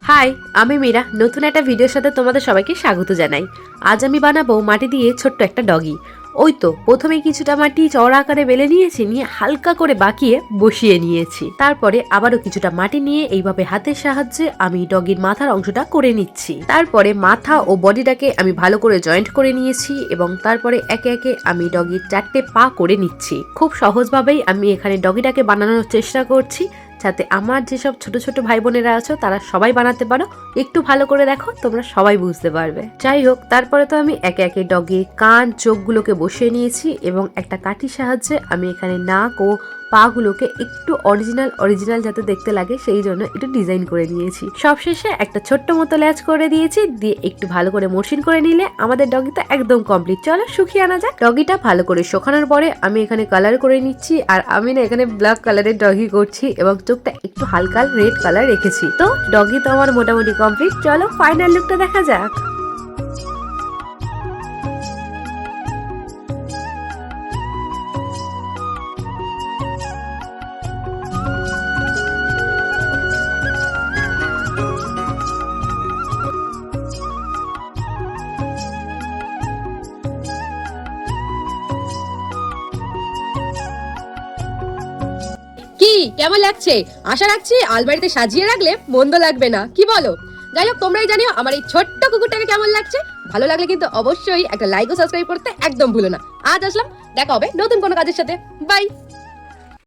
High, আমি মীরা। নতুন একটা ভিডিওর সাথে তোমাদের সবাইকে স্বাগত জানাই। আজ আমি বানাবো মাটি দিয়ে ছোট্ট একটা ডগি। ওই তো প্রথমে কিছুটা মাটি চওড়া আকারে বেলে নিয়েছি, নিয়ে হালকা করে বাঁকিয়ে বসিয়ে নিয়েছি। তারপরে আবারও কিছুটা মাটি নিয়ে এইভাবে হাতের সাহায্যে আমি ডগির মাথার অংশটা করে নিচ্ছি। তারপরে মাথা ও বডিটাকে আমি ভালো করে জয়েন্ট করে নিয়েছি এবং তারপরে একে একে আমি ডগির 4টে পা করে নিচ্ছি। খুব সহজভাবেই আমি এখানে ডগিটাকে বানানোর চেষ্টা করছি, যাতে আমার যেসব ছোট ছোট ভাই বোনেরা আছো তারা সবাই বানাতে পারো। একটু ভালো করে দেখো, তোমরা সবাই বুঝতে পারবে। যাই হোক, তারপরে তো আমি একে একে ডগির কান চোখগুলোকে বসিয়ে নিয়েছি এবং একটা কাঠির সাহায্যে আমি এখানে নাক ও পাগুলোকে একটু অরিজিনাল যাতে দেখতে লাগে সেই জন্য একটু ডিজাইন করে নিয়েছি। সবশেষে একটা ছোট্ট মতো ল্যাচ করে দিয়েছি, দিয়ে একটু ভালো করে মসৃণ করে নিলে আমাদের ডগিটা একদম কমপ্লিট। চলো শুকিয়ে আনা যাক। ডগিটা ভালো করে শুকানোর পরে আমি এখানে কালার করে নিচ্ছি, আর আমি না এখানে ব্ল্যাক কালারের ডগি করছি এবং চোখটা একটু হালকা রেড কালার রেখেছি। তো ডগি তো আমার মোটামুটি কমপ্লিট। চলো ফাইনাল লুকটা দেখা যাক। কি কেমন লাগছে? আশা রাখছি আলমারিতে সাজিয়ে রাখলে মন্দ লাগবে না, কি বলো? যাই হোক, তোমরাই জানিও আমার এই ছোট্ট কুকুরটাকে কেমন লাগছে। ভালো লাগলে কিন্তু অবশ্যই একটা লাইক ও সাবস্ক্রাইব করতে একদম ভুলো না। আজ আসলাম, দেখা হবে নতুন কোনো কাজের সাথে। বাই।